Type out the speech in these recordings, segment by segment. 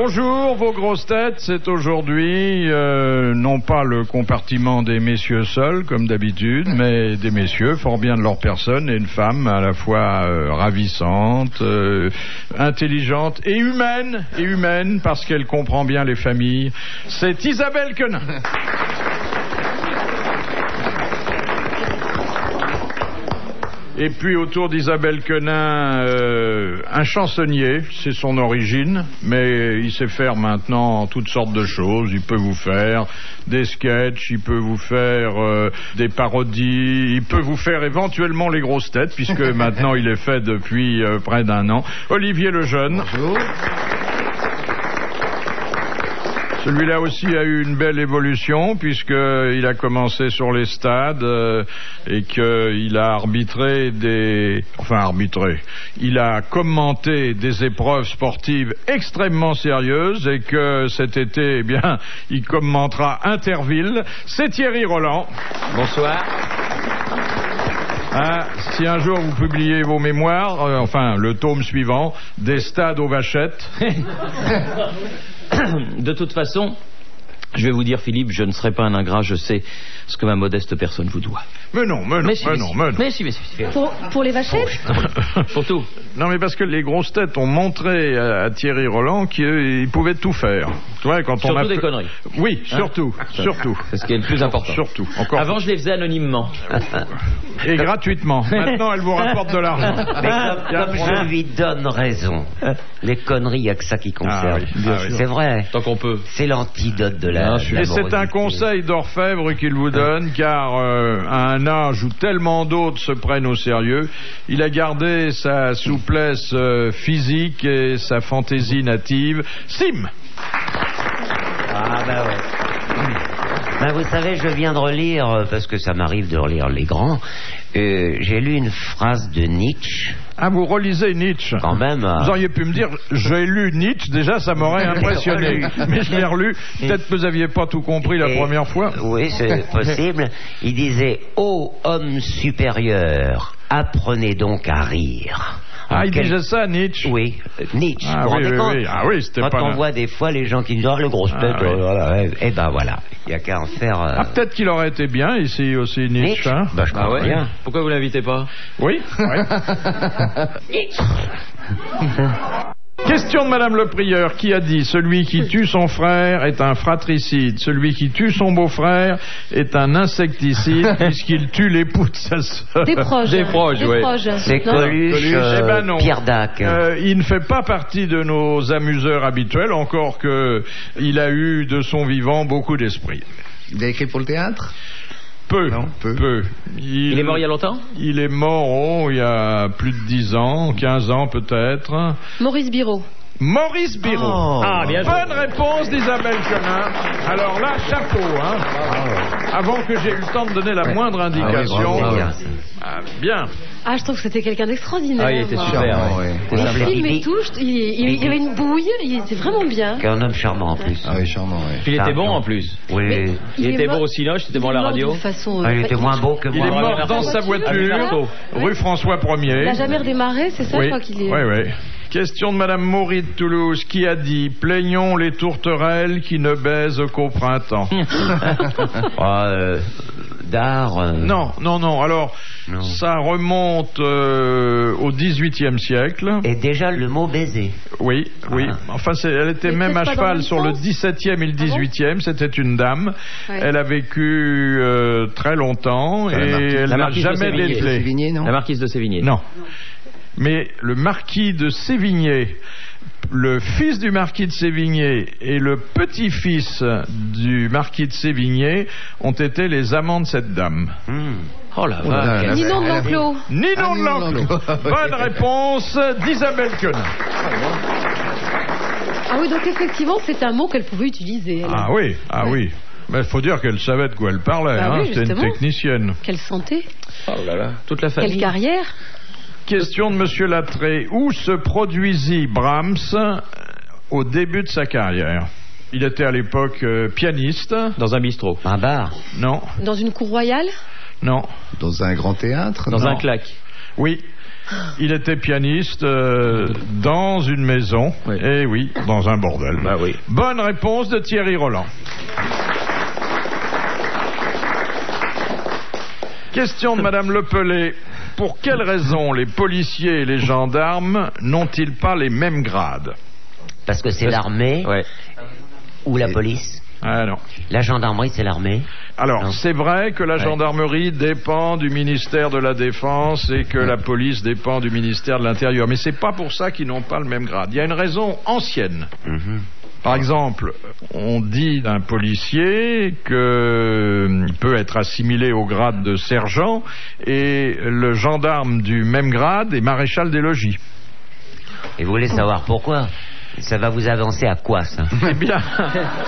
Bonjour, vos grosses têtes, c'est aujourd'hui non pas le compartiment des messieurs seuls, comme d'habitude, mais des messieurs fort bien de leur personne et une femme à la fois ravissante, intelligente et humaine, parce qu'elle comprend bien les familles. C'est Isabelle Quenin. Et puis autour d'Isabelle Quenin, un chansonnier, c'est son origine, mais il sait faire maintenant toutes sortes de choses. Il peut vous faire des sketchs, il peut vous faire des parodies, il peut vous faire éventuellement les grosses têtes, puisque maintenant il est fait depuis près d'un an. Olivier Lejeune. Bonjour. Celui-là aussi a eu une belle évolution puisqu'il a commencé sur les stades et qu'il a il a commenté des épreuves sportives extrêmement sérieuses et que cet été, eh bien, il commentera Interville. C'est Thierry Roland. Bonsoir. Si un jour vous publiez vos mémoires, le tome suivant, des stades aux vachettes. De toute façon, je vais vous dire, Philippe, je ne serai pas un ingrat, je sais ce que ma modeste personne vous doit. Mais non. Pour les vachettes? Pour tout. Non, mais parce que les grosses têtes ont montré à Thierry Roland qu'il pouvait tout faire. Tu vois, quand surtout des conneries. Oui, surtout. C'est ce qui est le plus important. Surtout. Avant, je les faisais anonymement. Et gratuitement. Maintenant, elle vous rapporte de l'argent. Mais comme je lui donne raison, les conneries, il n'y a que ça qui concerne. C'est vrai. Tant qu'on peut. C'est l'antidote de la Et c'est un conseil d'orfèvre qu'il vous donne, car à un âge où tellement d'autres se prennent au sérieux, il a gardé sa souplesse physique et sa fantaisie native. Sim. Ah bah ouais. Vous savez, je viens de relire, parce que ça m'arrive de relire les grands, j'ai lu une phrase de Nietzsche. Ah, vous relisez Nietzsche? Quand même. Vous auriez pu me dire, j'ai lu Nietzsche, déjà ça m'aurait impressionné. Mais je l'ai relu, peut-être que vous n'aviez pas tout compris la première fois. Oui, c'est possible. Il disait, ô homme supérieur, apprenez donc à rire. Il disait ça, Nietzsche? Oui, Nietzsche. C'était quand pas on voit des fois les gens qui disent le grosse tête, voilà, et ben voilà, il n'y a qu'à en faire. Peut-être qu'il aurait été bien ici aussi, Nietzsche. Hein? Je crois bien. Pourquoi vous l'invitez pas? Oui. Question de Madame le Prieur qui a dit: celui qui tue son frère est un fratricide, celui qui tue son beau-frère est un insecticide puisqu'il tue l'époux de sa sœur. Des proches, oui. C'est Coluche, non. Pierre Dac. Il ne fait pas partie de nos amuseurs habituels, encore que il a eu de son vivant beaucoup d'esprit. Il a écrit pour le théâtre? Peu. Il est mort il y a longtemps? Il est mort il y a plus de 10 ans, 15 ans peut-être. Maurice Biraud. Maurice Biraud. Bien bonne réponse d'Isabelle Quenin. Alors là, chapeau. Avant que j'ai eu le temps de donner la moindre indication. Bien. Je trouve que c'était quelqu'un d'extraordinaire. Il était super. Les films et tout, il y avait une bouille, il était vraiment bien. Un homme charmant en plus. Oui, charmant, oui. Puis il était bon en plus. Oui. Il était bon au cinoche, il était bon à la radio. Il était moins beau que moi. Il est mort dans sa voiture, rue François 1er. Il n'a jamais redémarré, c'est ça, je crois qu'il est. Oui. Question de Madame Maury de Toulouse qui a dit: plaignons les tourterelles qui ne baisent qu'au printemps. D'art. Non. Alors, ça remonte au XVIIIe siècle. Et déjà le mot baiser. Oui. Enfin, elle était même à cheval sur le XVIIe et le XVIIIe. C'était une dame. Ouais. Elle a vécu très longtemps et elle n'a jamais décelé. La marquise de Sévigné. Non. Mais le marquis de Sévigné, le fils du marquis de Sévigné et le petit-fils du marquis de Sévigné ont été les amants de cette dame. Oh la vache. Ninon de l'Enclos. Ninon de l'Enclos. Bonne réponse d'Isabelle Quenin. Oui, donc effectivement, c'est un mot qu'elle pouvait utiliser. Elle. Oui. Mais il faut dire qu'elle savait de quoi elle parlait. C'était une technicienne. Quelle santé. Oh là là, toute la famille. Quelle carrière. Question de Monsieur Lattré. Où se produisit Brahms au début de sa carrière? Il était à l'époque pianiste. Dans un bistrot. Un bar. Non. Dans une cour royale. Non. Dans un grand théâtre. Dans un claque. Oui. Il était pianiste dans une maison. Oui. Et oui, dans un bordel. Bah oui. Bonne réponse de Thierry Roland. Question de Madame Lepelé. Pour quelles raisons les policiers et les gendarmes n'ont-ils pas les mêmes grades? Parce que c'est l'armée Ouais. ou la police. Ah non. La gendarmerie, c'est l'armée. Alors, Non. c'est vrai que la gendarmerie dépend du ministère de la Défense et que la police dépend du ministère de l'Intérieur. Mais c'est pas pour ça qu'ils n'ont pas le même grade. Il y a une raison ancienne. Par exemple, on dit d'un policier qu'il peut être assimilé au grade de sergent et le gendarme du même grade est maréchal des logis. Et vous voulez savoir pourquoi? Ça va vous avancer à quoi, ça? Eh bien,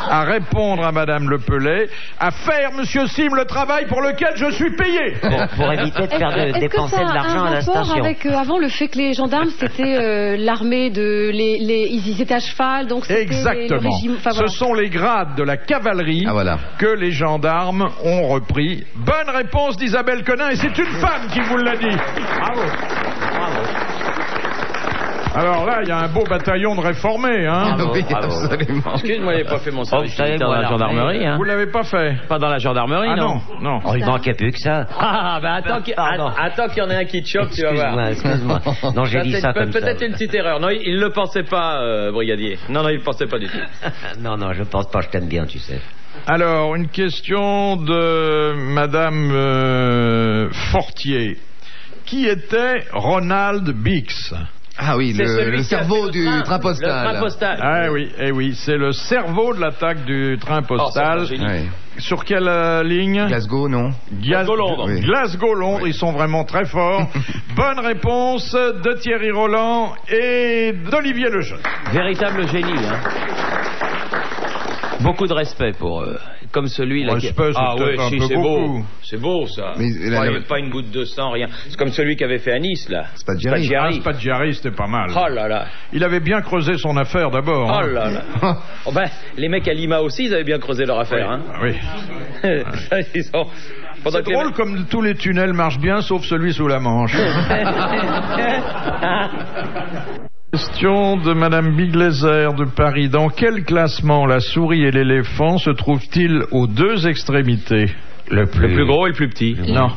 à répondre à Madame Lepelé, à faire, Monsieur Sim, le travail pour lequel je suis payé. Pour éviter de faire dépenser de l'argent à la Est-ce que ça a un rapport station. avec avant le fait que les gendarmes c'était l'armée de ils étaient à cheval, donc c'était Exactement. le régime. Enfin, voilà. Ce sont les grades de la cavalerie Ah, voilà. que les gendarmes ont repris. Bonne réponse d'Isabelle Quenin, et c'est une femme qui vous l'a dit. Bravo. Alors là, il y a un beau bataillon de réformés, hein. Bravo, Oui, bravo. absolument. Excuse-moi, j'ai pas fait mon service vous savez, militaire dans moi, la gendarmerie, hein. Vous l'avez pas fait? Pas dans la gendarmerie, Ah non. non. Oh, il manquait plus que ça. Ah, bah attends qu'il y en ait un qui te choque, tu vas voir. Excuse-moi. Non, j'ai dit ça comme ça. Peut-être une petite erreur. Non, il ne le pensait pas, brigadier. Non, il ne le pensait pas du tout. Non, je pense pas, je t'aime bien, tu sais. Alors, une question de Madame Fortier. Qui était Ronald Bix? Ah oui, C'est celui le qui a cerveau fait du train Le postal. train postal. Ah oui, c'est le cerveau de l'attaque du train postal. Oh, c'est un génie. Oui. Sur quelle ligne? Glasgow, non? Glasgow-Londres. Oui. Glasgow-Londres, ils sont vraiment très forts. Bonne réponse de Thierry Roland et d'Olivier Lejeune. Véritable génie, hein. Beaucoup de respect pour eux. Comme celui-là. Respect, c'est Ah peut-être ouais, un si, peu c'est beaucoup. beau. C'est beau, ça. Mais Il n'y avait pas une goutte de sang, rien. C'est comme celui qui avait fait à Nice, là. Spaggiari. Ah, Spaggiari, c'était pas mal. Oh là là. Il avait bien creusé son affaire d'abord. Oh hein. là là. Oh ben, les mecs à Lima aussi, ils avaient bien creusé leur affaire, hein. Oui. Ils ont... Pendant C'est que les drôle mecs- comme tous les tunnels marchent bien sauf celui sous la Manche. Question de Madame Biglézer de Paris. Dans quel classement la souris et l'éléphant se trouvent-ils aux deux extrémités? Le plus gros et le plus petit. Non.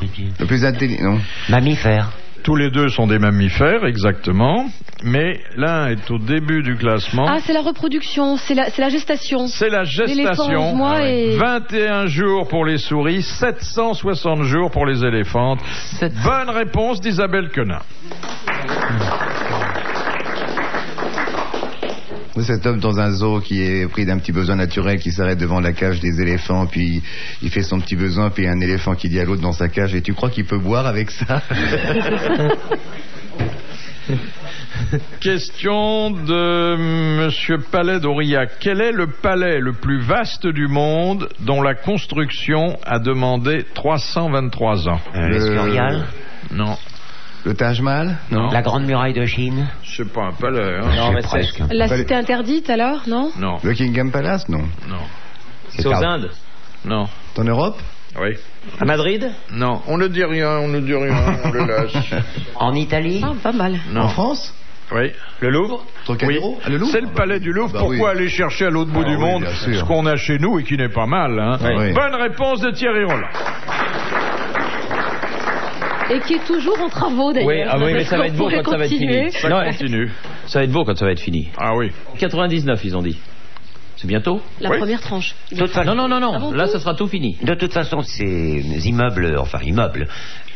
Le plus intelligent, non? Mammifère. Tous les deux sont des mammifères, exactement. Mais l'un est au début du classement. Ah, c'est la reproduction, c'est la gestation. C'est la L'éléphant, gestation. 11 mois et... 21 jours pour les souris, 760 jours pour les éléphantes. Bonne réponse d'Isabelle Quenin. Cet homme dans un zoo qui est pris d'un petit besoin naturel, qui s'arrête devant la cage des éléphants, puis il fait son petit besoin, puis il y a un éléphant qui dit à l'autre dans sa cage, et tu crois qu'il peut boire avec ça? Question de Monsieur Palais d'Aurillac. Quel est le palais le plus vaste du monde dont la construction a demandé 323 ans? L'Escurial. Non. Le Taj Mahal? Non. La Grande Muraille de Chine. C'est pas un palais, hein? Non, mais presque. La cité interdite alors, non? Non. Le Kingham Palace? Non. Non. c'est aux Indes. Non. En Europe? Oui. À Madrid. Non. On ne dit rien, on le laisse. En Italie. Ah, pas mal. Non. En France? Oui. Le Louvre. Trocadéro? Oui. Ah, le Louvre? C'est le palais du Louvre. Bah Pourquoi oui. aller chercher à l'autre bout Ah du oui, monde bien sûr. ce qu'on a chez nous et qui n'est pas mal, hein? Oui. Bonne réponse de Thierry Roland. Et qui est toujours en travaux d'ailleurs. Oui, ah oui, mais ça va être beau quand ça va être fini. Ça Non, continue. Ça va être beau quand ça va être fini. Ah oui. 99, ils ont dit. C'est bientôt. La Oui. première tranche. Non, Avant là, tout ça sera tout fini. De toute façon, ces immeubles,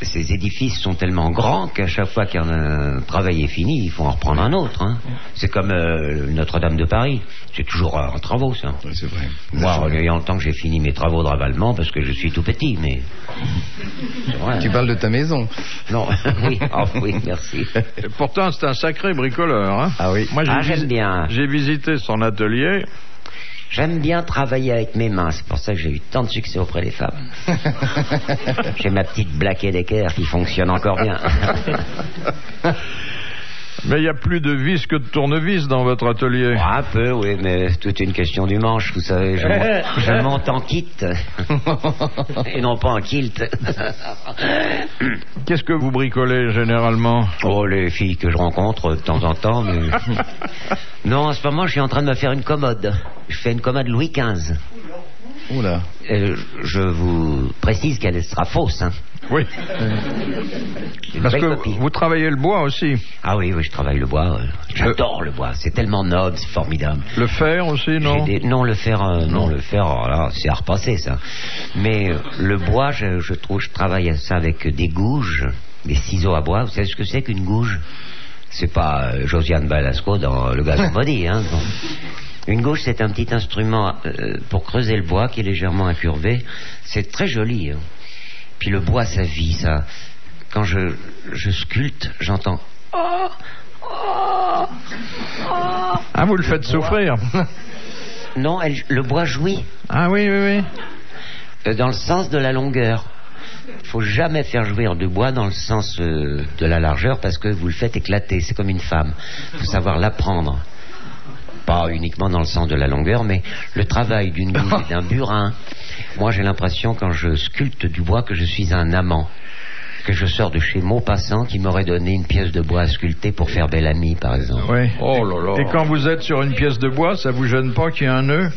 ces édifices sont tellement grands qu'à chaque fois qu'un travail est fini, il faut en reprendre un autre. Hein. C'est comme Notre-Dame de Paris. C'est toujours en travaux, ça. Oui, c'est vrai. Moi, il y a longtemps que j'ai fini mes travaux de ravalement parce que je suis tout petit, mais... C'est vrai. Tu parles de ta maison? Non, oui, oh, oui, merci. Et pourtant, c'est un sacré bricoleur, hein? Ah oui. Moi, J'aime bien. J'ai visité son atelier. J'aime bien travailler avec mes mains, c'est pour ça que j'ai eu tant de succès auprès des femmes. J'ai ma petite Black & Decker qui fonctionne encore bien. Mais il n'y a plus de vis que de tournevis dans votre atelier. Un peu, oui, mais toute une question du manche, vous savez. Je monte en kit. Et non pas en kilt. Qu'est-ce que vous bricolez généralement? Oh, les filles que je rencontre de temps en temps, mais... Non, en ce moment, je suis en train de me faire une commode. Je fais une commode Louis XV. Oula. Je vous précise qu'elle sera fausse, hein. Oui. Parce que copie. vous travaillez le bois aussi. Ah oui, je travaille le bois. J'adore le bois. C'est tellement noble, c'est formidable. Le fer aussi, non? Non, le fer, alors là, c'est à repasser, ça. Mais le bois, je trouve, je travaille ça avec des gouges, des ciseaux à bois. Vous savez ce que c'est qu'une gouge? C'est pas Josiane Balasco dans Le Gazon Maudit, hein. Bon. Une gouge, c'est un petit instrument pour creuser le bois qui est légèrement incurvé. C'est très joli, hein. Puis le bois, ça vit, ça. Quand je sculpte, j'entends... Ah, vous le faites souffrir. Non, le bois jouit. Ah oui. Dans le sens de la longueur. Il faut jamais faire jouir du bois dans le sens de la largeur parce que vous le faites éclater. C'est comme une femme. Il faut savoir l'apprendre. Pas uniquement dans le sens de la longueur, mais le travail d'une gouge et d'un burin. Moi, j'ai l'impression, quand je sculpte du bois, que je suis un amant. Que je sors de chez Maupassant qui m'aurait donné une pièce de bois à sculpter pour faire Belle Amie, par exemple. Oui. Oh là là. Et quand vous êtes sur une pièce de bois, ça vous gêne pas qu'il y ait un nœud?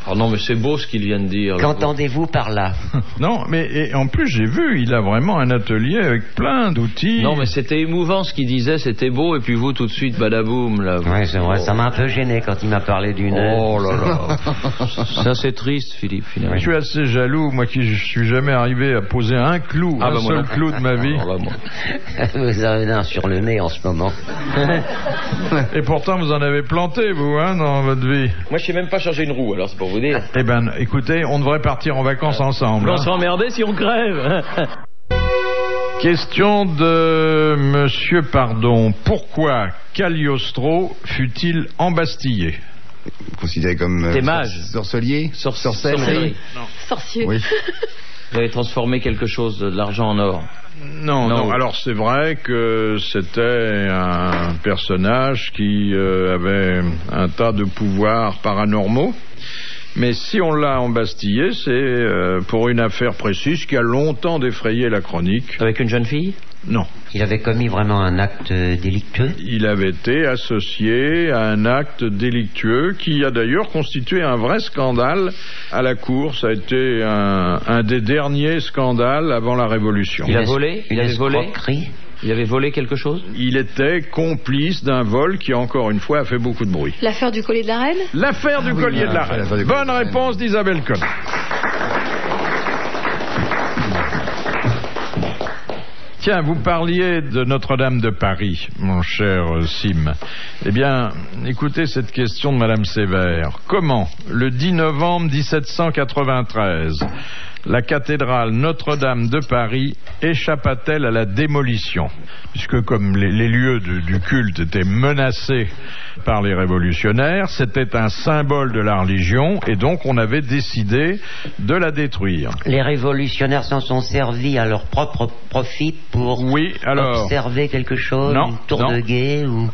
Oh non, mais c'est beau ce qu'il vient de dire. Qu'entendez-vous par là? Non, mais et en plus, j'ai vu, il a vraiment un atelier avec plein d'outils. Non, mais c'était émouvant ce qu'il disait, c'était beau, et puis vous, tout de suite, badaboum, là. Oui, c'est vrai, ça m'a un peu gêné quand il m'a parlé d'une... Oh là là. Ça, c'est triste, Philippe, finalement. Je suis assez jaloux, moi qui je suis jamais arrivé à poser un clou, un seul clou de ma vie. Vous avez un sur le nez en ce moment. Et pourtant, vous en avez planté, vous, hein, dans votre vie. Moi, je sais même pas changer une roue, alors c'est pour vous dire. Eh ben, écoutez, on devrait partir en vacances ensemble. On serait emmerdés si on crève. Question de Monsieur Pardon. Pourquoi Cagliostro fut-il embastillé? Considéré comme Des mages. sorcelier, Sorcellerie. Sorcier. Oui. Vous avez transformé quelque chose de l'argent en or. Non. Alors c'est vrai que c'était un personnage qui avait un tas de pouvoirs paranormaux. Mais si on l'a embastillé, c'est pour une affaire précise qui a longtemps défrayé la chronique. Avec une jeune fille? Non. Il avait commis vraiment un acte délictueux? Il avait été associé à un acte délictueux qui a d'ailleurs constitué un vrai scandale à la cour. Ça a été un des derniers scandales avant la Révolution. Il a volé? Il avait volé? Il avait volé quelque chose? Il était complice d'un vol qui, encore une fois, a fait beaucoup de bruit. L'affaire du collier de la reine? L'affaire du collier de la reine. Bonne réponse d'Isabelle Cohn. Tiens, vous parliez de Notre-Dame de Paris, mon cher Sim. Eh bien, écoutez cette question de Madame Sévère. Comment, le 10 novembre 1793, la cathédrale Notre-Dame de Paris échappa-t-elle à la démolition? Puisque comme les lieux du culte étaient menacés par les révolutionnaires, c'était un symbole de la religion et donc on avait décidé de la détruire. Les révolutionnaires s'en sont servis à leur propre profit pour observer quelque chose, une tour de guet ou...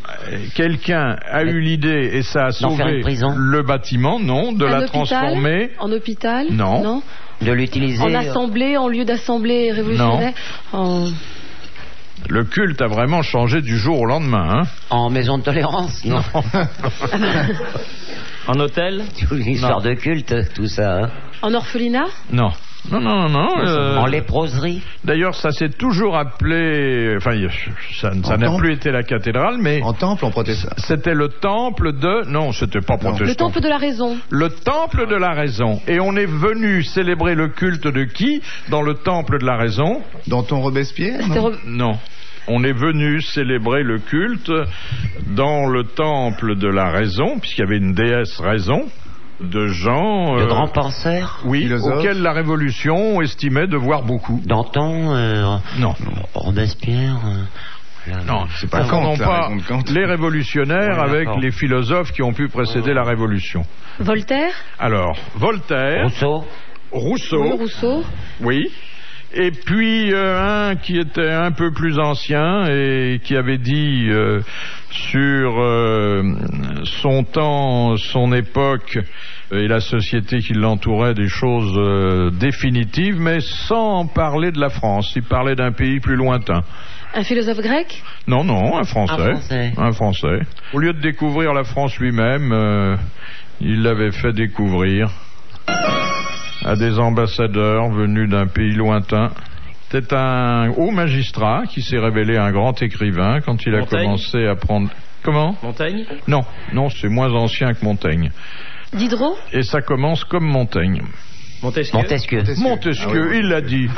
Quelqu'un a eu l'idée et ça a sauvé le bâtiment, de la transformer... En hôpital? Non. De l'utiliser... En assemblée, en lieu d'assemblée révolutionnaire? Le culte a vraiment changé du jour au lendemain. En maison de tolérance? Non. En hôtel? Une histoire de culte, tout ça. Hein. En orphelinat? Non. En léproserie? D'ailleurs, ça s'est toujours appelé... Enfin, ça n'a plus été la cathédrale, mais... En temple, en protestant. C'était le temple de... Non, c'était pas protestant. Le temple de la raison. Le temple de la raison. Et on est venu célébrer le culte de qui dans le temple de la raison? Danton Robespierre? Non. On est venu célébrer le culte dans le temple de la raison, puisqu'il y avait une déesse raison, de gens... de grands penseurs? Oui, philosophes. Auxquels la Révolution estimait devoir beaucoup. Danton? Non. Robespierre? Non, c'est pas les révolutionnaires avec les philosophes qui ont pu précéder la Révolution. Voltaire? Alors, Voltaire... Rousseau? Oui, Rousseau. Oui. Et puis un qui était un peu plus ancien et qui avait dit sur son temps, son époque et la société qui l'entourait des choses définitives, mais sans parler de la France. Il parlait d'un pays plus lointain. Un philosophe grec? Non, un Français. Un Français. Au lieu de découvrir la France lui-même, il l'avait fait découvrir à des ambassadeurs venus d'un pays lointain. C'était un haut magistrat qui s'est révélé un grand écrivain quand il a commencé à prendre... Comment? Montaigne? Non, c'est moins ancien que Montaigne. Diderot? Et ça commence comme Montaigne. Montesquieu, il l'a dit.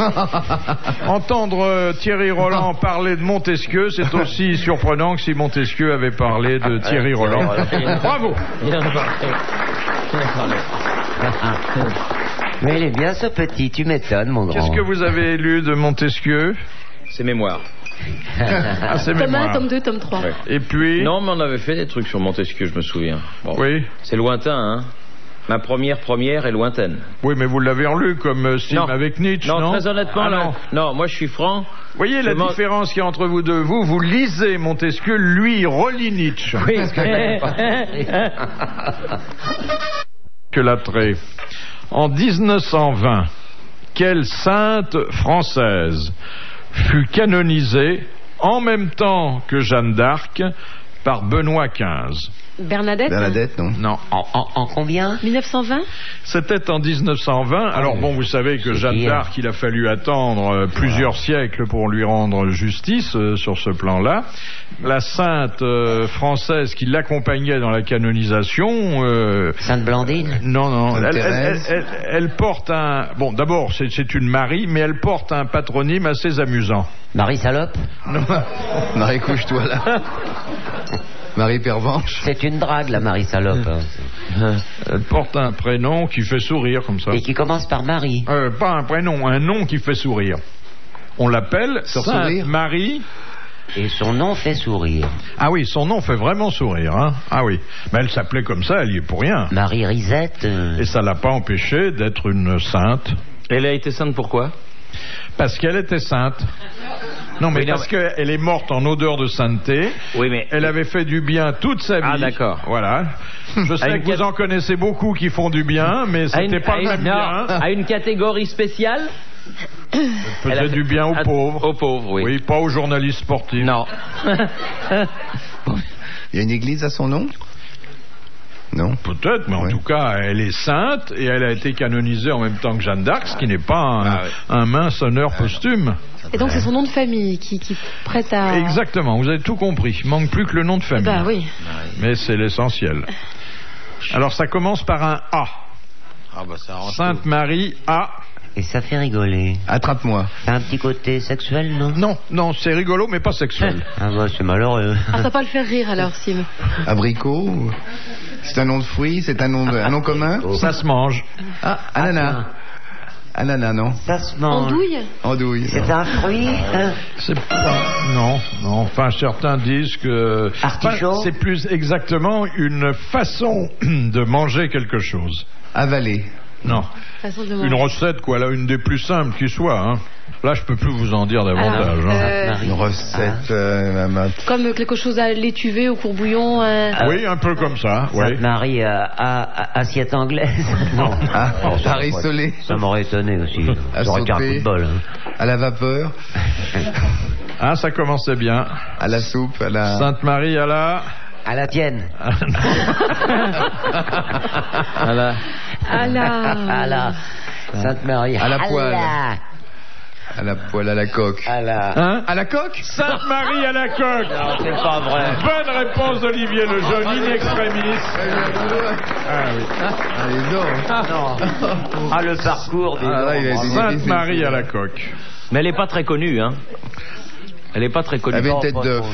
Entendre Thierry Roland parler de Montesquieu, c'est aussi surprenant que si Montesquieu avait parlé de Thierry Roland. Bravo. Mais il est bien ce petit, tu m'étonnes, mon grand. Qu'est-ce que vous avez lu de Montesquieu? Ses mémoires. C'est tome mémoire. 1, tome 2, tome 3. Ouais. Et puis... Non, mais on avait fait des trucs sur Montesquieu, je me souviens. Bon, oui. C'est lointain, hein. Ma première est lointaine. Oui, mais vous l'avez relu comme Sim avec Nietzsche, non? Non, très honnêtement, non, moi je suis franc. Vous voyez la différence qu'il y a entre vous deux? Vous lisez Montesquieu, lui, il relit Nietzsche. Oui. Que l'attrait. En 1920, quelle sainte française fut canonisée en même temps que Jeanne d'Arc par Benoît XV? Bernadette, non? Non. En combien? 1920? C'était en 1920. Alors bon, vous savez que Jeanne d'Arc, il a fallu attendre plusieurs siècles pour lui rendre justice sur ce plan-là. La sainte française qui l'accompagnait dans la canonisation... Sainte Blandine? Non. Elle porte un... Bon, d'abord, c'est une Marie, mais elle porte un patronyme assez amusant. Marie Salope? Non. Marie, couche-toi là. Marie Pervenche. C'est une drague, la Marie Salope. Elle porte un prénom qui fait sourire, comme ça. Et qui commence par Marie. Pas un prénom, un nom qui fait sourire. On l'appelle Sainte Marie. Et son nom fait sourire. Ah oui, son nom fait vraiment sourire, hein. Ah oui. Mais elle s'appelait comme ça, elle y est pour rien. Marie Risette. Et ça l'a pas empêchée d'être une sainte. Elle a été sainte pourquoi? Parce qu'elle était sainte. Non, mais parce qu'elle est morte en odeur de sainteté. Oui, mais... Elle avait fait du bien toute sa vie. Ah, d'accord. Voilà. Je sais que vous en connaissez beaucoup qui font du bien, mais c'était pas le même bien. À une catégorie spéciale? Elle faisait du bien aux pauvres. Aux pauvres, oui. Oui, pas aux journalistes sportifs. Non. Il y a une église à son nom? Non. Peut-être, mais en tout cas, elle est sainte et elle a été canonisée en même temps que Jeanne d'Arc, ce qui n'est pas un mince honneur posthume. Et donc c'est son nom de famille qui prête à... Exactement, vous avez tout compris. Il manque plus que le nom de famille. Bah oui. Mais c'est l'essentiel. Alors ça commence par un A. Ah bah ça arrange. Sainte Marie A. Et ça fait rigoler. Attrape-moi. T'as un petit côté sexuel, non? Non, c'est rigolo, mais pas sexuel. Ah bah c'est malheureux. Ah, ça va pas le faire rire alors, Sim. Abricot? C'est un nom de fruit? C'est un nom commun? Ça se mange. Ah, ananas. Ananas, non? Ça se mange. Andouille. C'est un fruit? C'est pas... Non. Enfin, certains disent que... Artichaut? C'est plus exactement une façon de manger quelque chose. Avaler. Non. Façon de manger. Une recette, quoi, là, une des plus simples qui soit, hein. Là, je peux plus vous en dire davantage. Une recette... Comme quelque chose à l'étuvée, au courbouillon. Oui, un peu comme ça. Sainte Marie assiette anglaise. Non. Paris Solé. Ça m'aurait étonné aussi. J'aurais été un coup de bol. À la vapeur. Ah, ça commençait bien. À la soupe, à la... Sainte Marie à la... À la tienne. À la Sainte Marie. À la poêle. À la poêle, à la coque. À la coque? Sainte Marie à la coque. Non, c'est pas vrai. Bonne réponse d'Olivier Lejeune, in extremis. Ah, le parcours des Sainte Marie à la coque. Mais elle n'est pas très connue, hein. Elle n'est pas très connue. Elle avait une tête d'œuf.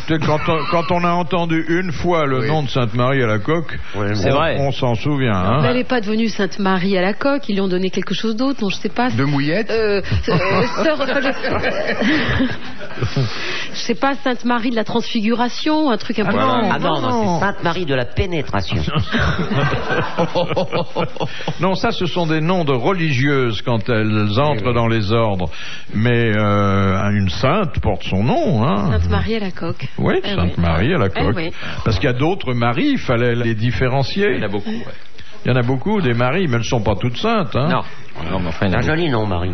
Tu sais, quand on a entendu une fois le nom de Sainte-Marie-à-la-Coque, C'est vrai. on s'en souvient. Hein. Mais elle n'est pas devenue Sainte-Marie-à-la-Coque, ils lui ont donné quelque chose d'autre, non, je sais pas. De mouillette Je sais pas, Sainte-Marie de la Transfiguration, un truc un peu... Ah non, c'est Sainte-Marie de la Pénétration. Non, ça, ce sont des noms de religieuses quand elles entrent dans les ordres. Mais une sainte porte son nom. Hein. Sainte-Marie-à-la-Coque. Oui, Sainte-Marie-à-la-Coque. oui. Parce qu'il y a d'autres Maries, il fallait les différencier. Il y en a beaucoup, ouais. Il y en a beaucoup, des Maries, mais elles ne sont pas toutes saintes. Hein. Non, mais enfin, il y en a Un beaucoup. joli nom, Marie.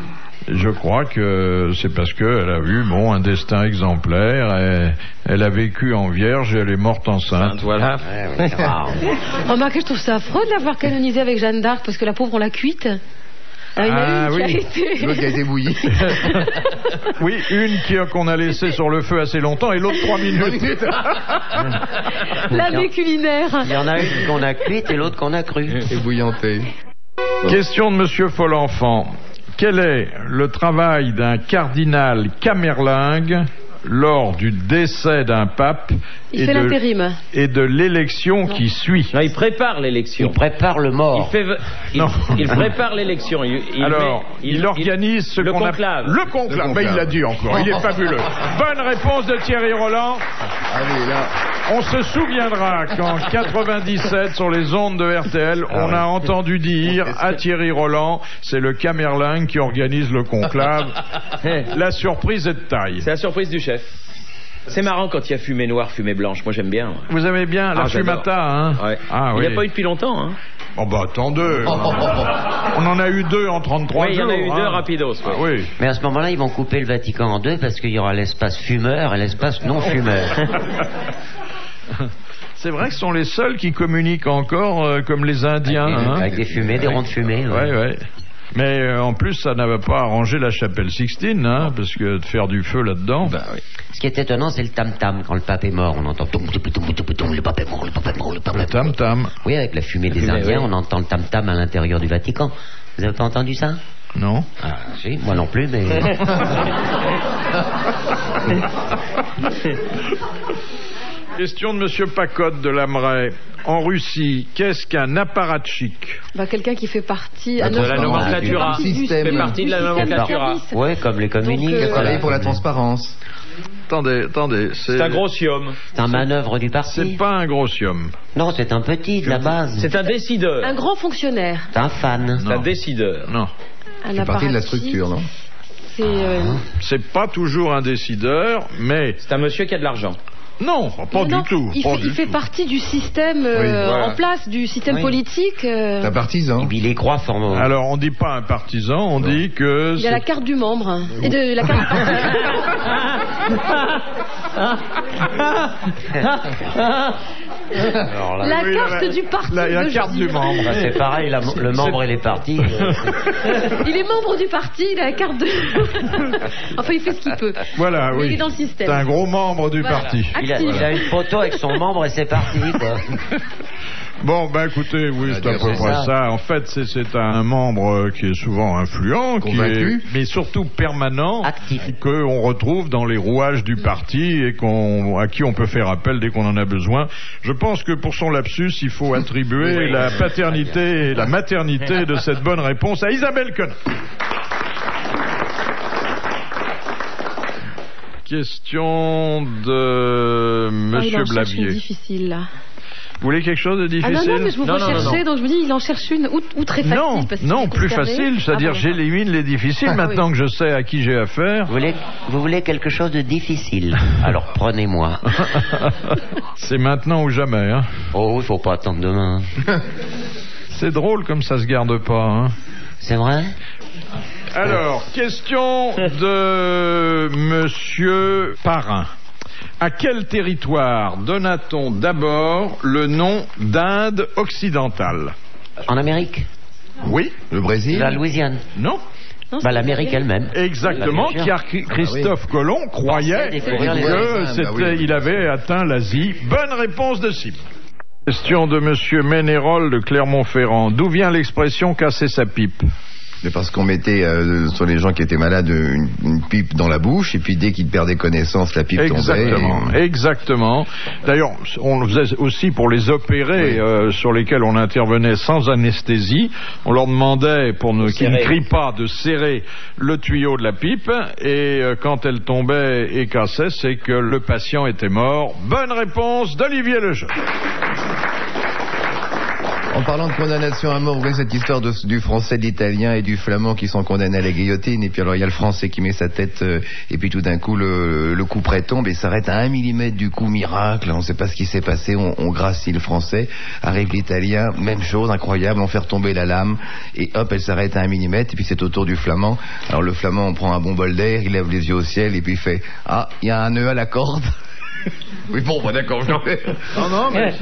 Je crois que c'est parce qu'elle a eu un destin exemplaire. Elle a vécu en vierge et elle est morte enceinte. Voilà. Ouais, c'est rare. Remarquez, je trouve ça affreux de l'avoir canonisée avec Jeanne d'Arc, parce que la pauvre, on l'a cuite. Il y en a une qui a été... L'autre qui a été bouillie. Oui, une qu'on a laissée sur le feu assez longtemps et l'autre 3 minutes. L'année culinaire. Il y en a une qu'on a cuite et l'autre qu'on a crue. Et bouillanté. Question de Monsieur Folenfant. Quel est le travail d'un cardinal camerlingue lors du décès d'un pape Il fait l'intérim. et de l'élection qui suit? Non, il prépare l'élection. Il prépare le mort. Il prépare l'élection. Il organise ce le qu'on appelle conclave. le conclave. Ben, il l'a dit encore, il est fabuleux. Bonne réponse de Thierry Roland. Allez, là. On se souviendra qu'en 97, sur les ondes de RTL, on a entendu dire à Thierry Roland, c'est le camerlingue qui organise le conclave. La surprise est de taille. C'est la surprise du chef. C'est marrant quand il y a fumée noire, fumée blanche. Moi, j'aime bien. Vous aimez bien la j'adore. fumata, hein? Ouais. Ah, Il n'y oui. a pas eu depuis longtemps, hein. Oh bah attendez. On en a eu 2 en 33 Oui, il y jours. en a eu 2 hein. rapidos. Ah, oui. Mais à ce moment-là, ils vont couper le Vatican en 2 parce qu'il y aura l'espace fumeur et l'espace non-fumeur. C'est vrai que ce sont les seuls qui communiquent encore comme les Indiens. Avec des fumées, des ronds de fumée. Ouais, ouais. Mais en plus, ça n'avait pas arrangé la chapelle Sixtine, hein, parce que de faire du feu là-dedans. Bah oui. Ce qui est étonnant, c'est le tam-tam. Quand le pape est mort, on entend le pape est mort, le pape est mort, le pape est mort. Le tam-tam. Oui, avec la fumée des Indiens, on entend le tam-tam à l'intérieur du Vatican. Vous avez pas entendu ça? Non. Ah, si, moi non plus, mais... Question de Monsieur Pacotte de Lamray. En Russie, qu'est-ce qu'un apparatchik? Bah, quelqu'un qui fait partie... De la nomenclatura. Système. Fait partie de la nomenclatura. Ouais, comme les communistes. Donc, Il a travaillé pour la transparence. Attendez. C'est un grossium. C'est un manœuvre du parti. C'est pas un grossium. Non, c'est un petit de la base. C'est un décideur. Un grand fonctionnaire. C'est un fan. C'est un décideur. Non. Un C'est partie de la apparatchik. structure, non? C'est... C'est pas toujours un décideur, mais... C'est un monsieur qui a de l'argent. Non, pas non, du tout. Il fait partie du système voilà. en place, du système Oui. politique. C'est un partisan. Et puis les croix forment... Alors, on dit pas un partisan, on dit que... Il a la carte du membre. Et de la carte Alors là, La Oui, carte du parti. La je carte dis. du membre. bah, c'est pareil, le membre et les partis. Il est membre du parti, il a la carte de... Enfin, il fait ce qu'il peut. Voilà, Mais oui. il est dans le système. C'est un gros membre du Voilà. parti. Il a une photo avec son membre et c'est parti, quoi. Bon, ben écoutez, oui, c'est à peu c'est près ça. ça. En fait, c'est un membre qui est souvent influent, Convaincu. mais surtout permanent, Actif. qu'on retrouve dans les rouages du parti et à qui on peut faire appel dès qu'on en a besoin. Je pense que pour son lapsus, il faut attribuer la paternité et la maternité de cette bonne réponse à Isabelle Quenin. Question de Ah, il Monsieur en cherche une Blavier. difficile, là. Vous voulez quelque chose de Ah difficile? non, mais je vous vois chercher, donc je me dis, il en cherche une ou très facile. Non, parce qu'il non, est plus conservé. facile, c'est-à-dire Ah bon, j'élimine les difficiles Ah, maintenant oui. que je sais à qui j'ai affaire. Vous voulez quelque chose de difficile? Alors prenez-moi. C'est maintenant ou jamais. Hein. Oh, il faut pas attendre demain. C'est drôle comme ça se garde pas. Hein. C'est vrai? Alors, question de Monsieur Parrain. À quel territoire donna-t-on d'abord le nom d'Inde occidentale? En Amérique? Oui? Le Brésil. La Louisiane? Non? Non, Bah, l'Amérique elle-même. Exactement, Bien sûr. car Christophe Colomb croyait Pensait découvrir les que il avait atteint l'Asie. Bonne réponse de Sim. Question de Monsieur Ménérol de Clermont-Ferrand. D'où vient l'expression casser sa pipe? Mais parce qu'on mettait sur les gens qui étaient malades une pipe dans la bouche, et puis dès qu'ils perdaient connaissance, la pipe tombait. Exactement. D'ailleurs, on le faisait aussi pour les opérés, sur lesquels on intervenait sans anesthésie. On leur demandait, qu'ils ne crient pas, de serrer le tuyau de la pipe, et quand elle tombait et cassait, c'est que le patient était mort. Bonne réponse d'Olivier Lejeune. En parlant de condamnation à mort, vous voyez cette histoire du français, de l'italien et du flamand qui sont condamnés à la guillotine, et puis alors il y a le français qui met sa tête, et puis tout d'un coup le coup près tombe et s'arrête à 1 millimètre du coup, miracle, on ne sait pas ce qui s'est passé, on gracie le français, arrive l'italien, même chose, incroyable, on fait retomber la lame, et hop, elle s'arrête à 1 millimètre, et puis c'est au tour du flamand. Alors le flamand, on prend un bon bol d'air, il lève les yeux au ciel, et puis il fait « Ah, il y a un nœud à la corde !» Oui, bon, d'accord, j'en ai. Non, mais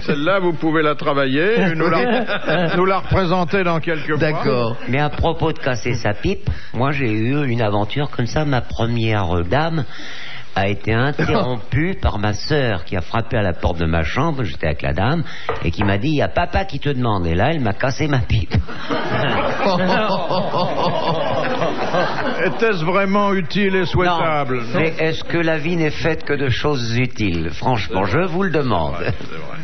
celle-là, vous pouvez la travailler, nous la représenter dans quelques mois. D'accord. Mais à propos de casser sa pipe, moi j'ai eu une aventure comme ça. Ma première dame a été interrompue par ma sœur qui a frappé à la porte de ma chambre, j'étais avec la dame, et qui m'a dit « Il y a papa qui te demande ». Et là, elle m'a cassé ma pipe. Était-ce vraiment utile et souhaitable? Non, mais est-ce que la vie n'est faite que de choses utiles? Franchement, je vous le demande. Ouais, c'est vrai.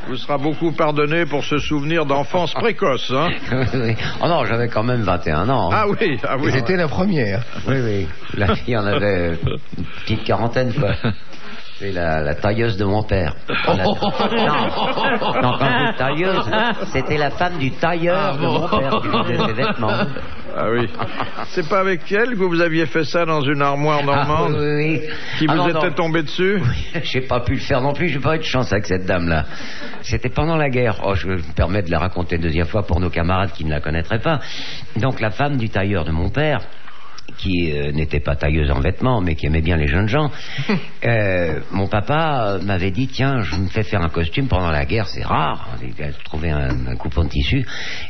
Vous sera beaucoup pardonné pour ce souvenir d'enfance précoce, hein? Oui. Oh non, j'avais quand même 21 ans. Ah oui, ah oui. C'était la première. Oui, oui. La fille en avait une petite quarantaine, quoi. C'est la tailleuse de mon père. Non, quand je dis tailleuse, c'était la femme du tailleur de mon père qui faisait ses vêtements. Ah oui. C'est pas avec elle que vous aviez fait ça dans une armoire normande? Ah, oui. Qui vous était tombé dessus? Oui, j'ai pas pu le faire non plus, j'ai pas eu de chance avec cette dame-là. C'était pendant la guerre. Oh, je me permets de la raconter une deuxième fois pour nos camarades qui ne la connaîtraient pas. Donc la femme du tailleur de mon père, qui n'était pas tailleuse en vêtements, mais qui aimait bien les jeunes gens, mon papa m'avait dit, tiens, je me fais faire un costume pendant la guerre, c'est rare, il a trouvé un coupon de tissu,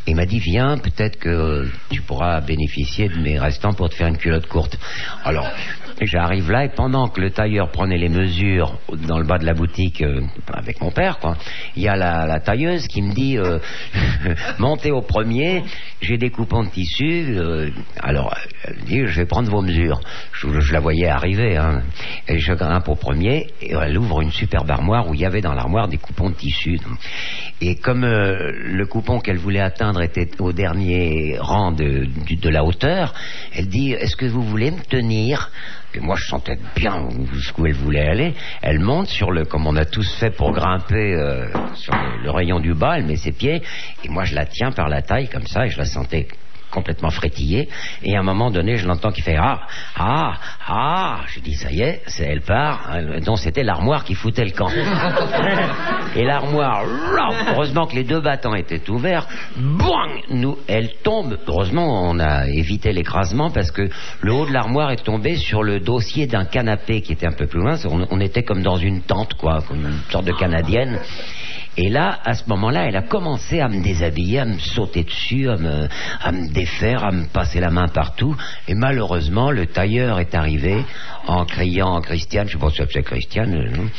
et il m'a dit, viens, peut-être que tu pourras bénéficier de mes restants pour te faire une culotte courte. Alors, j'arrive là, et pendant que le tailleur prenait les mesures dans le bas de la boutique, avec mon père, quoi, il y a la tailleuse qui me dit, montez au premier, j'ai des coupons de tissu, alors, elle dit, je vais prendre vos mesures. Je la voyais arriver, hein. Et je grimpe au premier, et elle ouvre une superbe armoire où il y avait dans l'armoire des coupons de tissu. Et comme le coupon qu'elle voulait atteindre était au dernier rang de la hauteur, elle dit, est-ce que vous voulez me tenir? Et moi, je sentais bien où elle voulait aller. Elle monte comme on a tous fait pour grimper sur le rayon du bas, elle met ses pieds, et moi, je la tiens par la taille, comme ça, et je la sentais complètement frétillée, et à un moment donné je l'entends qui fait je dis ça y est, elle part, donc c'était l'armoire qui foutait le camp. Et l'armoire, heureusement que les 2 battants étaient ouverts, elle tombe, heureusement on a évité l'écrasement parce que le haut de l'armoire est tombé sur le dossier d'un canapé qui était un peu plus loin, on était comme dans une tente, quoi, comme une sorte de canadienne. Et là, à ce moment-là, elle a commencé à me déshabiller, à me sauter dessus, à me défaire, à me passer la main partout. Et malheureusement, le tailleur est arrivé en criant Christiane, je ne sais pas si c'est Christiane,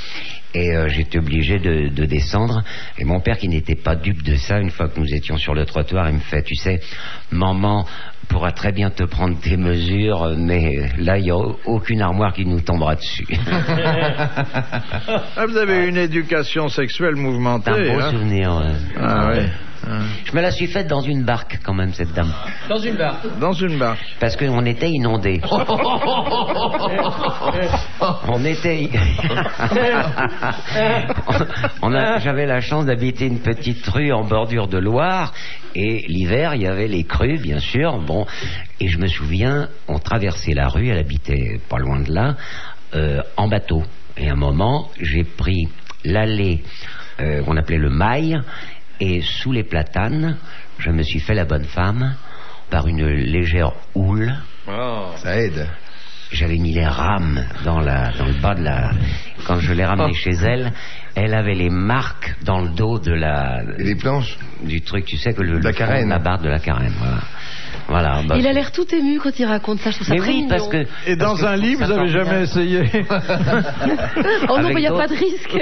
et j'étais obligé de descendre. Et mon père, qui n'était pas dupe de ça, une fois que nous étions sur le trottoir, il me fait, tu sais, maman pourra très bien te prendre tes mesures, mais là, il n'y a aucune armoire qui nous tombera dessus. Vous avez une éducation sexuelle mouvementée. C'est un beau souvenir. Ah oui. Je me la suis faite dans une barque, quand même, cette dame. Dans une barque? Dans une barque. Parce qu'on était inondés. On était... J'avais la chance d'habiter une petite rue en bordure de Loire, et l'hiver, il y avait les crues, bien sûr. Bon, et je me souviens, on traversait la rue, elle habitait pas loin de là, en bateau. Et à un moment, j'ai pris l'allée qu'on appelait le mail, et sous les platanes, je me suis fait la bonne femme par une légère houle. Oh. Ça aide. J'avais mis les rames dans le bas de la... Quand je l'ai ramenée chez elle, elle avait les marques dans le dos de la... Les planches du truc, tu sais, que la carène. La barre de la carène, voilà. Il a l'air tout ému quand il raconte ça, je trouve ça très mignon. Parce que... Et dans un lit, vous n'avez jamais essayé? Oh non, mais il n'y a pas de risque.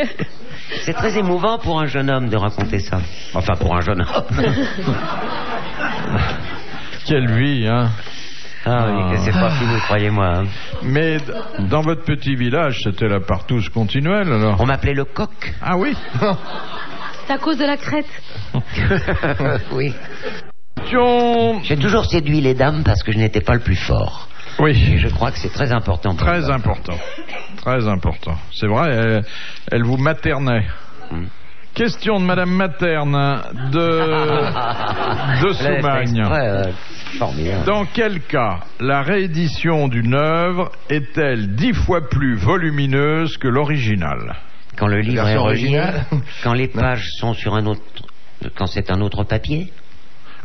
C'est très émouvant pour un jeune homme de raconter ça. Enfin, pour un jeune homme. Quelle vie, hein. Ah oui, que c'est pas fini, croyez-moi. Hein. Mais dans votre petit village, c'était la partouze continuelle, alors? On m'appelait le coq. Ah oui. C'est à cause de la crête. Oui. J'ai toujours séduit les dames parce que je n'étais pas le plus fort. Oui. Et je crois que c'est très important. Très important. Très important. C'est vrai, elle vous maternait. Question de Madame Materne de Soumagne. Dans quel cas la réédition d'une œuvre est-elle 10 fois plus volumineuse que l'original? Quand le livre est original, quand les pages sont sur un autre, quand c'est un autre papier.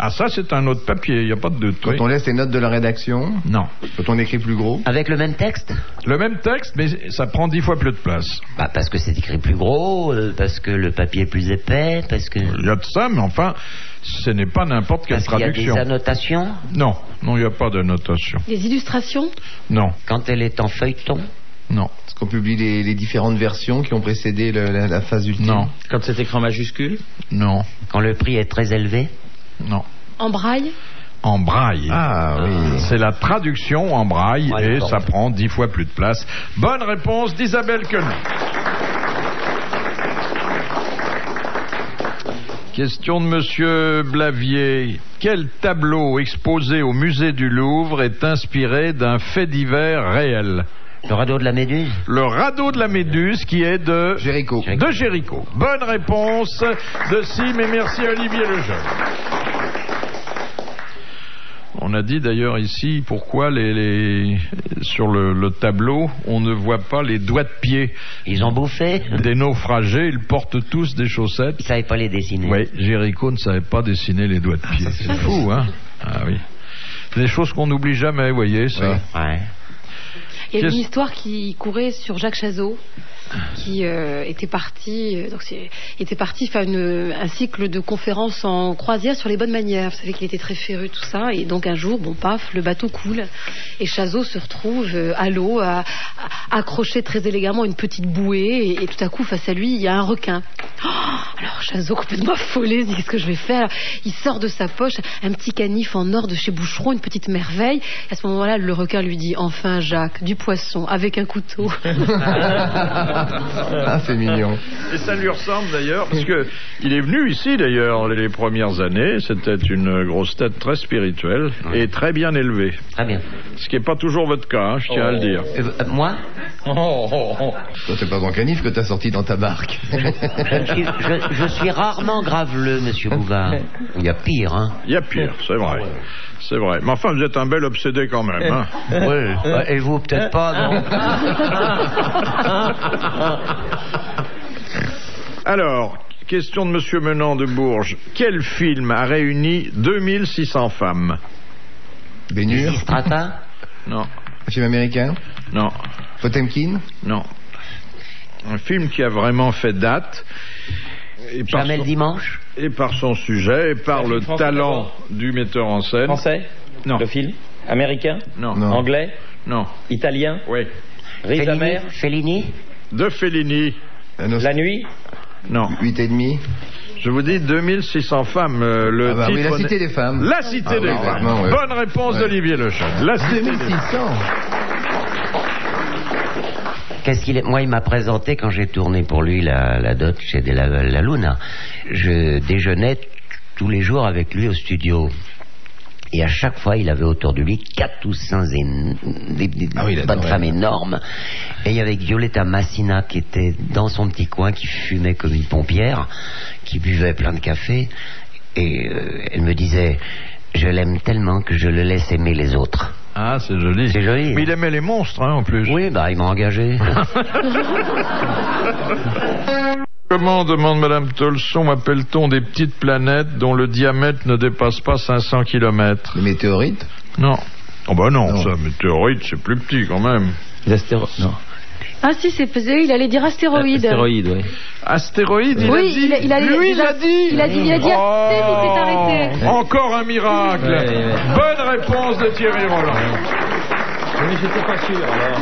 Ah, ça c'est un autre papier, il n'y a pas de doute. Quand on laisse les notes de la rédaction? Non. Quand on écrit plus gros? Avec le même texte? Le même texte, mais ça prend 10 fois plus de place. Bah, parce que c'est écrit plus gros, parce que le papier est plus épais, parce que... Il y a de ça, mais enfin, ce n'est pas n'importe quelle traduction. Il y a des annotations? Non, il n'y a pas d'annotation. Des illustrations? Non. Quand elle est en feuilleton? Non. Est-ce qu'on publie les différentes versions qui ont précédé la phase ultime? Non. Quand c'est écrit en majuscule? Non. Quand le prix est très élevé? Non. En braille? En braille. Ah oui. C'est la traduction en braille et ça prend 10 fois plus de place. Bonne réponse d'Isabelle Queneau. Question de Monsieur Blavier. Quel tableau exposé au musée du Louvre est inspiré d'un fait divers réel? Le radeau de la Méduse? Le radeau de la Méduse qui est de... Géricault. De Géricault. Bonne réponse de Sim et merci à Olivier Lejeune. On a dit d'ailleurs ici pourquoi sur le tableau on ne voit pas les doigts de pied. Ils ont bouffé. Des naufragés, ils portent tous des chaussettes. Ils ne savaient pas les dessiner. Oui, Géricault ne savait pas dessiner les doigts de pied. C'est fou, hein? Ah oui. Des choses qu'on n'oublie jamais, vous voyez. Ça. Ouais. Il y a une histoire qui courait sur Jacques Chazot, qui était parti faire un cycle de conférences en croisière sur les bonnes manières. Vous savez qu'il était très féru tout ça, et donc un jour, bon paf, le bateau coule et Chazot se retrouve à l'eau, accroché très élégamment à une petite bouée, et tout à coup face à lui il y a un requin. Alors Chazot, complètement affolé, dit qu'est-ce que je vais faire? Il sort de sa poche un petit canif en or de chez Boucheron, une petite merveille. Et à ce moment-là, le requin lui dit: enfin Jacques, du poisson avec un couteau. Ah, c'est mignon. Et ça lui ressemble d'ailleurs, parce que il est venu ici d'ailleurs les premières années. C'était une grosse tête très spirituelle et très bien élevée. Très bien. Ce qui n'est pas toujours votre cas, hein, je tiens à le dire. Moi? Toi, c'est pas ton canif que t'as sorti dans ta barque. Je suis rarement graveleux, monsieur Bouvard. Il y a pire, hein. Il y a pire, c'est vrai. C'est vrai. Mais enfin, vous êtes un bel obsédé quand même, hein. Oui. Et vous, peut-être pas, non? Alors, question de Monsieur Menant de Bourges. Quel film a réuni 2600 femmes? Bénure? Strata? Non. Un film américain? Non. Potemkin? Non. Un film qui a vraiment fait date. Jamais le dimanche? Et par son sujet, et par le talent du metteur en scène. Français? Non. Le film? Américain? Non. Anglais? Non. Italien? Oui. Riz amer? Fellini? De Fellini. La nuit? Non. 8,5. Je vous dis 2600 femmes. Le titre. Oui, La Cité des femmes. La Cité des femmes. Ouais. Bonne réponse d'Olivier Lejeune. La Cité des femmes. Qu'est-ce qu'il est? Moi, il m'a présenté quand j'ai tourné pour lui la dot chez la Luna. Je déjeunais tous les jours avec lui au studio. Et à chaque fois, il avait autour de lui 4 ou 5 bonnes femmes énormes. Et il y avait Violetta Massina qui était dans son petit coin, qui fumait comme une pompière, qui buvait plein de café. Et elle me disait: je l'aime tellement que je le laisse aimer les autres. Ah, c'est joli. C'est joli. Mais il aimait les monstres, hein, en plus. Oui, il m'a engagé. Comment, demande Madame Tolson, appelle-t-on des petites planètes dont le diamètre ne dépasse pas 500 km? Les météorites? Non. Oh bah non, ça, météorite, c'est plus petit quand même. Les astéroïdes? Non. Ah si, il allait dire astéroïde. Astéroïde, oui. Astéroïde, il a dit. Il a dit. Il a dit il s'est arrêté. Encore un miracle. Ouais. Bonne réponse de Thierry Roland. Mais j'étais pas sûr, alors.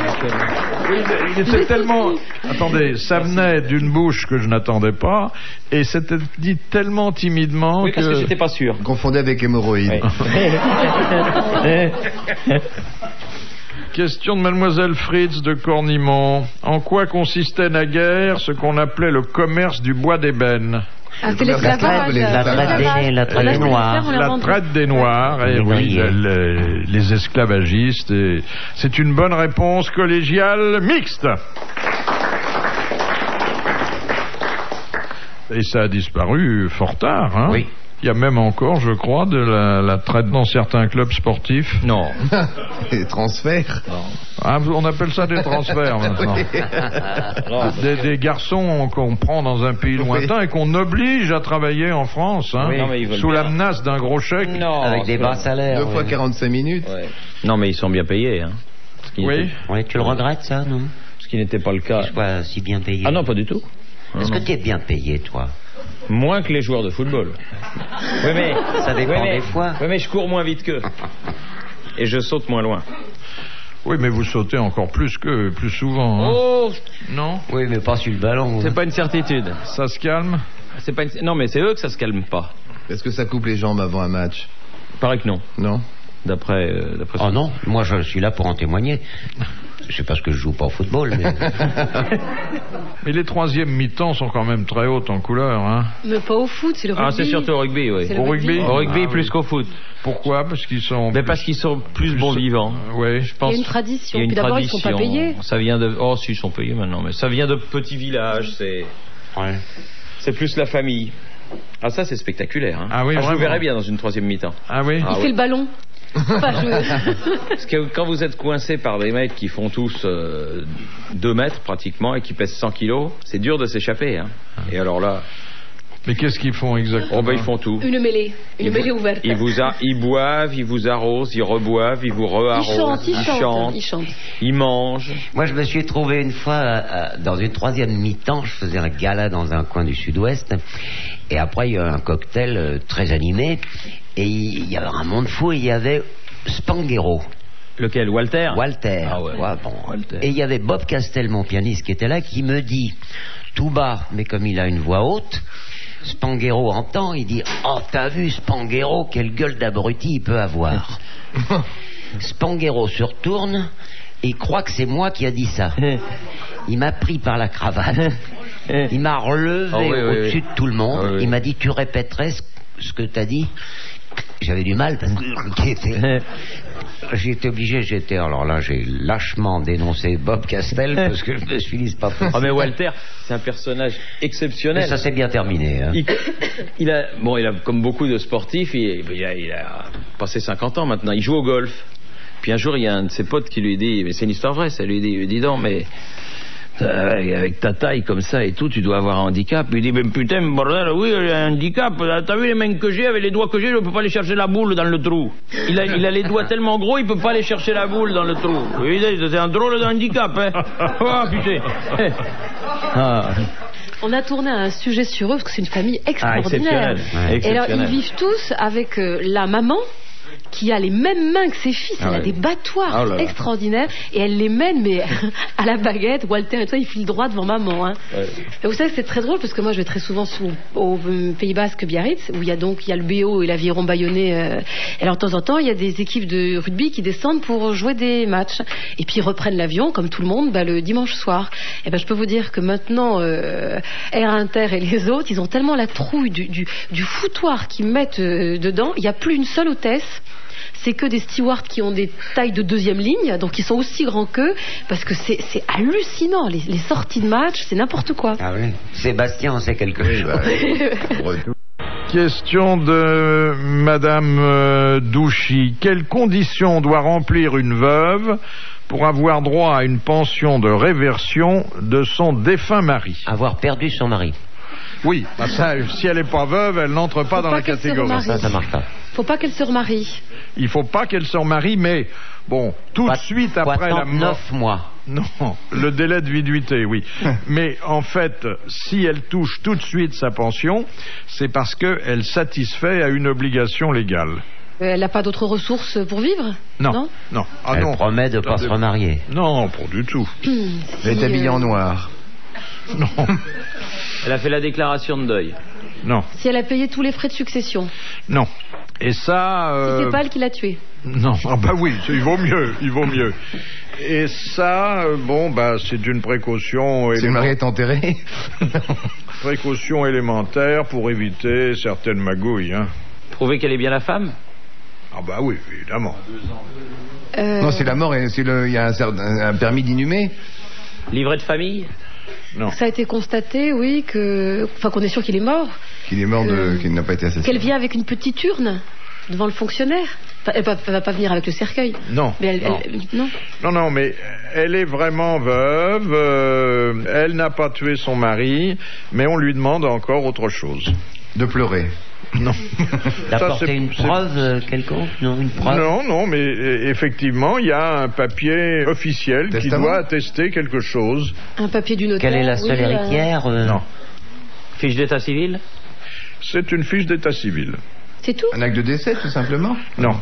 Oui, il était tellement... Attendez, ça venait d'une bouche que je n'attendais pas, et c'était dit tellement timidement Oui, parce que j'étais pas sûr. Confondé avec hémorroïdes. Oui. Question de Mademoiselle Fritz de Cornimont. En quoi consistait naguère ce qu'on appelait le commerce du bois d'ébène? Ah, c'est l'esclavage. La traite des Noirs. La traite des Noirs, et oui, les esclavagistes. Et c'est une bonne réponse collégiale mixte. Et ça a disparu fort tard, hein? Oui. Il y a même encore, je crois, de la traite dans certains clubs sportifs. Non. Les transferts. Ah, on appelle ça des transferts maintenant. Des garçons qu'on prend dans un pays lointain et qu'on oblige à travailler en France, hein, Non, mais ils veulent sous la bien. menace d'un gros chèque. Non. Avec des bas salaires. 2 fois 45 minutes. Ouais. Non, mais ils sont bien payés. Hein. Oui. Ouais, tu le regrettes, ça, non? Ce qui n'était pas le cas. Tu sois si bien payé. Ah non, pas du tout. Est-ce que tu es bien payé, toi? Moins que les joueurs de football. Oui, mais Ça dépend des fois. Oui, mais je cours moins vite qu'eux. Et je saute moins loin. Oui, mais vous sautez encore plus souvent. Hein. Oh, Non? Oui, mais pas sur le ballon. c'est pas une certitude. Ça se calme? C'est pas une... Non, mais c'est eux que ça se calme pas. Est-ce que ça coupe les jambes avant un match? Paraît que non. Non. D'après. Oh non, moi je suis là pour en témoigner. C'est parce que je joue pas au football, mais... Mais les troisièmes mi-temps sont quand même très hautes en couleur, hein. Mais pas au foot, c'est le rugby. Ah, c'est surtout au rugby, oui. C'est le Au rugby? Au rugby Ah, plus oui. qu'au foot. Pourquoi? Parce qu'ils sont... Mais parce qu'ils sont plus bons vivants. Oui. Je pense. Il y a une tradition. Il y a une Puis d'abord, ils sont pas tradition. payés. Ça vient de. Oh, si, ils sont payés maintenant, mais ça vient de petits villages. C'est plus la famille. Ah, ça, c'est spectaculaire. Hein. Ah oui, je vraiment. vous verrais bien dans une troisième mi-temps. Ah oui? Ah Il fait oui. le ballon. Enfin, Parce que quand vous êtes coincé par des mecs qui font tous 2 mètres pratiquement et qui pèsent 100 kilos, c'est dur de s'échapper. Hein. Et alors là, Mais qu'est-ce qu'ils font exactement? oh ben ils font tout. Une mêlée ouverte. Ils boivent, ils vous arrosent, ils reboivent, ils vous re-arrosent, Ils chantent. ils mangent. Moi, je me suis trouvé une fois dans une troisième mi-temps. Je faisais un gala dans un coin du sud-ouest. Et après, il y a eu un cocktail très animé. Et il y avait un monde fou. Et il y avait Spanghero. Lequel, Walter? Walter. Ah ouais. Ouais, bon. Walter. Et il y avait Bob Castel, mon pianiste, qui était là, qui me dit, tout bas, mais comme il a une voix haute, Spanghero entend, il dit, oh, t'as vu Spanghero, quelle gueule d'abruti il peut avoir. Spanghero se retourne et croit que c'est moi qui a dit ça. Il m'a pris par la cravate, il m'a relevé Oh, oui, au-dessus oui. de tout le monde, Oh, oui. il m'a dit, tu répéterais ce que t'as dit. J'avais du mal parce que j'étais obligé, alors là j'ai lâchement dénoncé Bob Castel parce que je me suis dit c'est pas possible. Ah mais Walter, c'est un personnage Mais exceptionnel. ça s'est bien terminé. Hein. Il a comme beaucoup de sportifs, il a passé 50 ans maintenant. Il joue au golf. Puis un jour, il y a un de ses potes qui lui dit, mais c'est une histoire vraie, ça lui dit, dis donc, mais avec ta taille comme ça et tout, tu dois avoir un handicap. Il dit, ben putain, bordel, oui, j'ai un handicap. T'as vu les mains que j'ai, avec les doigts que j'ai, je peux pas aller chercher la boule dans le trou. Il a les doigts tellement gros, il peut pas aller chercher la boule dans le trou. Oui, c'est un drôle de handicap, hein. Oh putain. Ah. On a tourné un sujet sur eux parce que c'est une famille extraordinaire. exceptionnel. Et alors, ils vivent tous avec la maman qui a les mêmes mains que ses fils. Elle a des battoirs extraordinaires et elle les mène mais à la baguette. Walter et tout ça, il file droit devant maman. Hein. Ouais. Et vous savez, c'est très drôle parce que moi, je vais très souvent au Pays Basque, Biarritz, où il y a le BO et l'Aviron Bayonnais. Et alors, de temps en temps, il y a des équipes de rugby qui descendent pour jouer des matchs. Et puis, ils reprennent l'avion, comme tout le monde, le dimanche soir. Et je peux vous dire que maintenant, Air Inter et les autres, ils ont tellement la trouille du foutoir qu'ils mettent dedans. Il n'y a plus une seule hôtesse. C'est que des stewards qui ont des tailles de deuxième ligne, donc ils sont aussi grands qu'eux, parce que c'est hallucinant. Les sorties de match, c'est n'importe quoi. Ah oui. Sébastien, c'est quelque chose. Question de Madame Douchy. Quelles conditions doit remplir une veuve pour avoir droit à une pension de réversion de son défunt mari? Avoir perdu son mari. Oui, ça, si elle n'est pas veuve, elle n'entre pas dans la catégorie. Ça marche pas. Faut pas qu'elle se remarie. Il faut pas qu'elle se remarie, mais bon, tout de suite après la mort. 9 mois. Non, le délai de viduité, oui. Mais en fait, si elle touche tout de suite sa pension, c'est parce qu'elle satisfait à une obligation légale. Elle n'a pas d'autres ressources pour vivre? Non. Ah, Elle non. promet de ne pas se remarier. Non, pas du tout. Elle est habillée en noir. Non. Elle a fait la déclaration de deuil. Non. Si elle a payé tous les frais de succession? Non. Et ça... Si c'est pas elle qui l'a tué? Non. Ah bah oui, il vaut mieux. Et ça, c'est une précaution... Si le mari est enterré. Précaution élémentaire pour éviter certaines magouilles, hein. Prouver qu'elle est bien la femme? Ah bah oui, évidemment. Non, c'est la mort et il y a un permis d'inhumer. Livret de famille? Non. Ça a été constaté, oui, qu'on est sûr qu'il est mort. Qu'il est mort qu'il n'a pas été assassiné. Qu'elle vient avec une petite urne devant le fonctionnaire. Enfin, elle va pas venir avec le cercueil. Non. Mais Non, mais elle est vraiment veuve. Elle n'a pas tué son mari, mais on lui demande encore autre chose. De pleurer. Non. D'apporter une preuve quelconque? Non, une preuve? Non, mais effectivement, il y a un papier officiel qui doit attester quelque chose. Un papier du notaire. Quelle est la seule héritière? Non. Fiche d'état civil? C'est une fiche d'état civil. C'est tout? Un acte de décès, tout simplement? Non.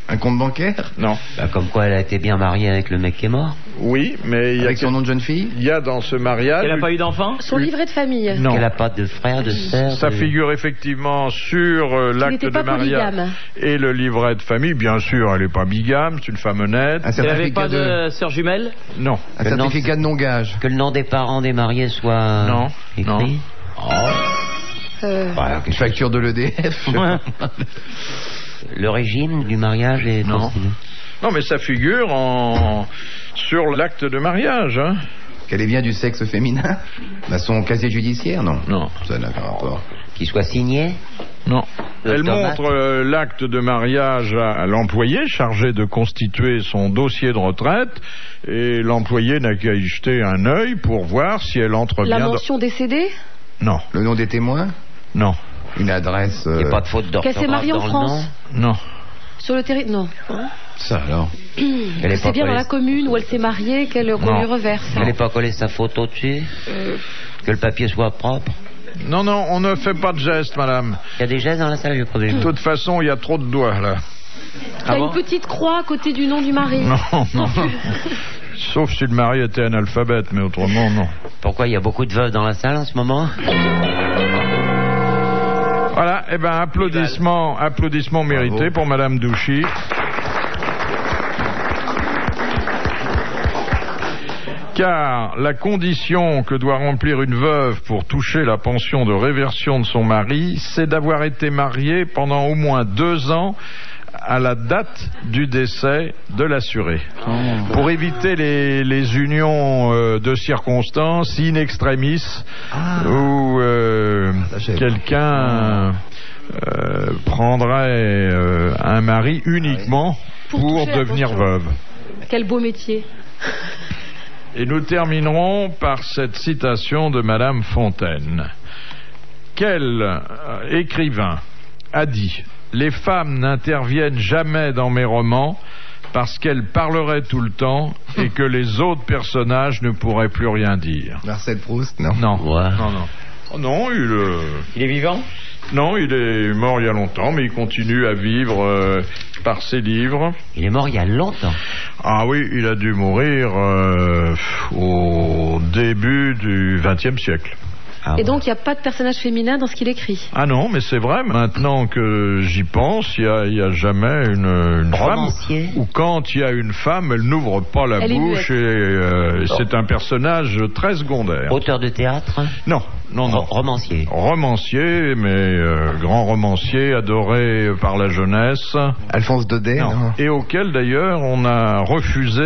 Un compte bancaire? Non. Comme quoi elle a été bien mariée avec le mec qui est mort? Oui, mais avec son nom de jeune fille? Il y a dans ce mariage... Elle n'a pas eu d'enfant? Son livret de famille? Non. Elle n'a pas de frère, de sœur? Ça figure effectivement sur l'acte de mariage et le livret de famille. Bien sûr, elle n'est pas bigame, c'est une femme honnête. Elle n'avait pas de sœur jumelle? Non. Un certificat de non-gage? Que le nom des parents des mariés soit écrit? Non. Voilà, une facture de l'EDF. Le régime du mariage est consigné. Non, mais ça figure sur l'acte de mariage. Hein. Qu'elle est bien du sexe féminin? Son casier judiciaire? Non. Ça n'a aucun rapport. Qu'il soit signé? Non. Elle montre l'acte de mariage à l'employé chargé de constituer son dossier de retraite et l'employé n'a qu'à y jeter un œil pour voir si elle entre bien... La mention décédée? Non. Le nom des témoins? Non. Une adresse... Il n'y a pas de faute d'orthographe. Qu'elle s'est mariée en France? Non. Sur le territoire? Non. Ça alors? C'est bien dans la commune où elle s'est mariée qu'on lui reverse. Elle n'est pas collée sa photo dessus? Que le papier soit propre? Non, on ne fait pas de gestes, madame. Il y a des gestes dans la salle, j'ai pas vu. De toute façon, il y a trop de doigts, là. Il y a une petite croix à côté du nom du mari. Non. Sauf si le mari était analphabète, mais autrement, non. Pourquoi il y a beaucoup de veuves dans la salle en ce moment? Voilà, applaudissements mérités pour Madame Douchy. Car la condition que doit remplir une veuve pour toucher la pension de réversion de son mari, c'est d'avoir été mariée pendant au moins 2 ans à la date du décès de l'assuré. Pour éviter les unions de circonstances in extremis où quelqu'un prendrait un mari uniquement pour devenir veuve. Quel beau métier. Et nous terminerons par cette citation de Madame Fontaine. Quel écrivain a dit « Les femmes n'interviennent jamais dans mes romans parce qu'elles parleraient tout le temps et que les autres personnages ne pourraient plus rien dire. » Marcel Proust, non? Non. Ouais. Non, il est vivant? Non, il est mort il y a longtemps, mais il continue à vivre par ses livres. Il est mort il y a longtemps? Ah oui, il a dû mourir au début du XXe siècle. Et donc il n'y a pas de personnage féminin dans ce qu'il écrit? Ah non, mais c'est vrai, maintenant que j'y pense, il y a jamais une femme, ou quand il y a une femme, elle n'ouvre pas la bouche, et c'est un personnage très secondaire. Auteur de théâtre? Non. Romancier? Romancier, mais grand romancier, adoré par la jeunesse. Alphonse Daudet? Non. Et auquel d'ailleurs on a refusé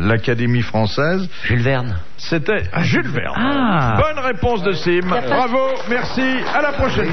l'Académie française. Jules Verne? C'était Jules Verne. Bonne réponse de Sim. Bravo, merci, à la prochaine.